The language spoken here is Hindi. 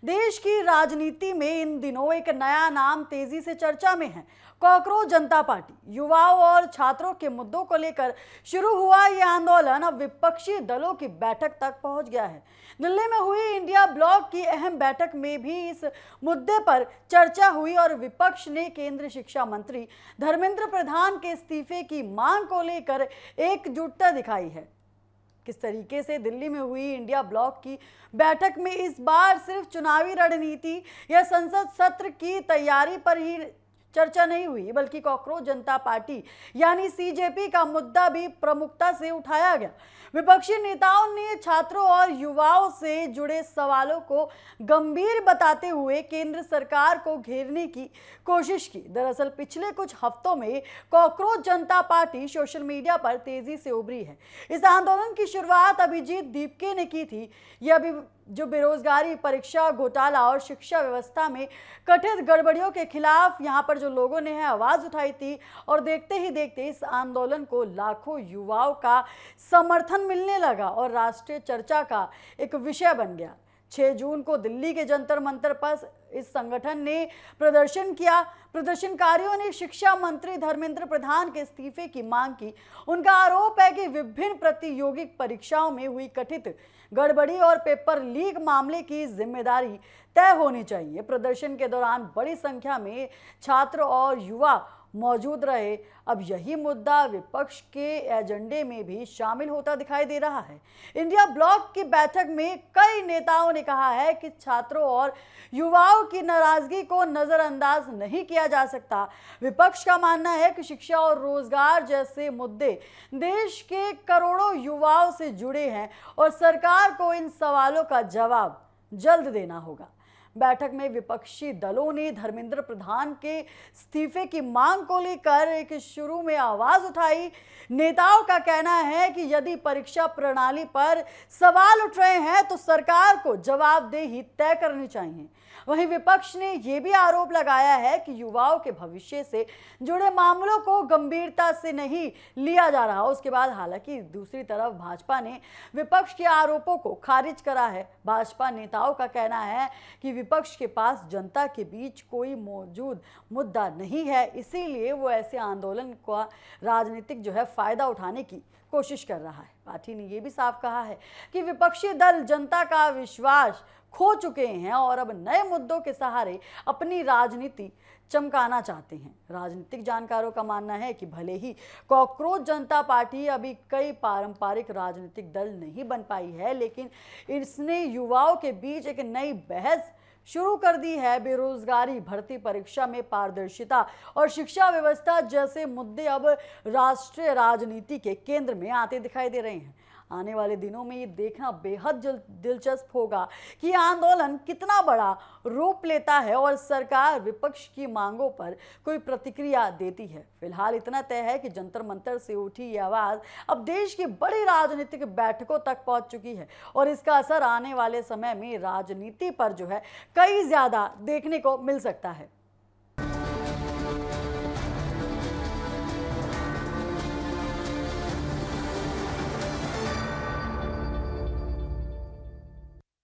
देश की राजनीति में इन दिनों एक नया नाम तेजी से चर्चा में है। कॉकरोच जनता पार्टी। युवाओं और छात्रों के मुद्दों को लेकर शुरू हुआ यह आंदोलन अब विपक्षी दलों की बैठक तक पहुंच गया है। दिल्ली में हुई इंडिया ब्लॉक की अहम बैठक में भी इस मुद्दे पर चर्चा हुई और विपक्ष ने केंद्रीय शिक्षा मंत्री धर्मेंद्र प्रधान के इस्तीफे की मांग को लेकर एकजुटता दिखाई है। किस तरीके से दिल्ली में हुई इंडिया ब्लॉक की बैठक में इस बार सिर्फ चुनावी रणनीति या संसद सत्र की तैयारी पर ही चर्चा नहीं हुई, बल्कि कॉकरोच जनता पार्टी यानी सीजेपी का मुद्दा भी प्रमुखता से उठाया गया। विपक्षी नेताओं ने छात्रों और युवाओं से जुड़े सवालों को गंभीर बताते हुए केंद्र सरकार को घेरने की कोशिश की। दरअसल पिछले कुछ हफ्तों में कॉकरोच जनता पार्टी सोशल मीडिया पर तेजी से उभरी है। इस आंदोलन की शुरुआत अभिजीत दीपके ने की थी। यह जो बेरोजगारी, परीक्षा घोटाला और शिक्षा व्यवस्था में कथित गड़बड़ियों के खिलाफ यहाँ पर जो लोगों ने आवाज उठाई थी, और देखते ही देखते इस आंदोलन को लाखों युवाओं का समर्थन मिलने लगा और राष्ट्रीय चर्चा का एक विषय बन गया। 6 जून को दिल्ली के जंतर मंतर पर इस संगठन ने प्रदर्शन किया। प्रदर्शनकारियों ने शिक्षा मंत्री धर्मेंद्र प्रधान के इस्तीफे की मांग की। उनका आरोप है कि विभिन्न प्रतियोगी परीक्षाओं में हुई कथित गड़बड़ी और पेपर लीक मामले की जिम्मेदारी तय होनी चाहिए। प्रदर्शन के दौरान बड़ी संख्या में छात्र और युवा मौजूद रहे। अब यही मुद्दा विपक्ष के एजेंडे में भी शामिल होता दिखाई दे रहा है। इंडिया ब्लॉक की बैठक में कई नेताओं ने कहा है कि छात्रों और युवाओं की नाराजगी को नजरअंदाज नहीं किया जा सकता। विपक्ष का मानना है कि शिक्षा और रोजगार जैसे मुद्दे देश के करोड़ों युवाओं से जुड़े हैं और सरकार को इन सवालों का जवाब जल्द देना होगा। बैठक में विपक्षी दलों ने धर्मेंद्र प्रधान के इस्तीफे की मांग को लेकर एक शुरू में आवाज उठाई। नेताओं का कहना है कि यदि परीक्षा प्रणाली पर सवाल उठ रहे हैं तो सरकार को जवाबदेही तय करनी चाहिए। वहीं विपक्ष ने यह भी आरोप लगाया है कि युवाओं के भविष्य से जुड़े मामलों को गंभीरता से नहीं लिया जा रहा। उसके बाद हालांकि दूसरी तरफ भाजपा ने विपक्ष के आरोपों को खारिज करा है। भाजपा नेताओं का कहना है कि विपक्ष के पास जनता के बीच कोई मौजूद मुद्दा नहीं है, इसीलिए वो ऐसे आंदोलन का राजनीतिक फायदा उठाने की कोशिश कर रहा है। पार्टी ने यह भी साफ कहा है कि विपक्षी दल जनता का विश्वास खो चुके हैं और अब नए मुद्दों के सहारे अपनी राजनीति चमकाना चाहते हैं। राजनीतिक जानकारों का मानना है कि भले ही कॉकरोच जनता पार्टी अभी कई पारंपरिक राजनीतिक दल नहीं बन पाई है, लेकिन इसने युवाओं के बीच एक नई बहस शुरू कर दी है। बेरोजगारी, भर्ती परीक्षा में पारदर्शिता और शिक्षा व्यवस्था जैसे मुद्दे अब राष्ट्रीय राजनीति के केंद्र में आते दिखाई दे रहे हैं। आने वाले दिनों में ये देखना बेहद दिलचस्प होगा कि आंदोलन कितना बड़ा रूप लेता है और सरकार विपक्ष की मांगों पर कोई प्रतिक्रिया देती है। फिलहाल इतना तय है कि जंतर मंतर से उठी ये आवाज अब देश की बड़ी राजनीतिक बैठकों तक पहुंच चुकी है और इसका असर आने वाले समय में राजनीति पर कई ज्यादा देखने को मिल सकता है।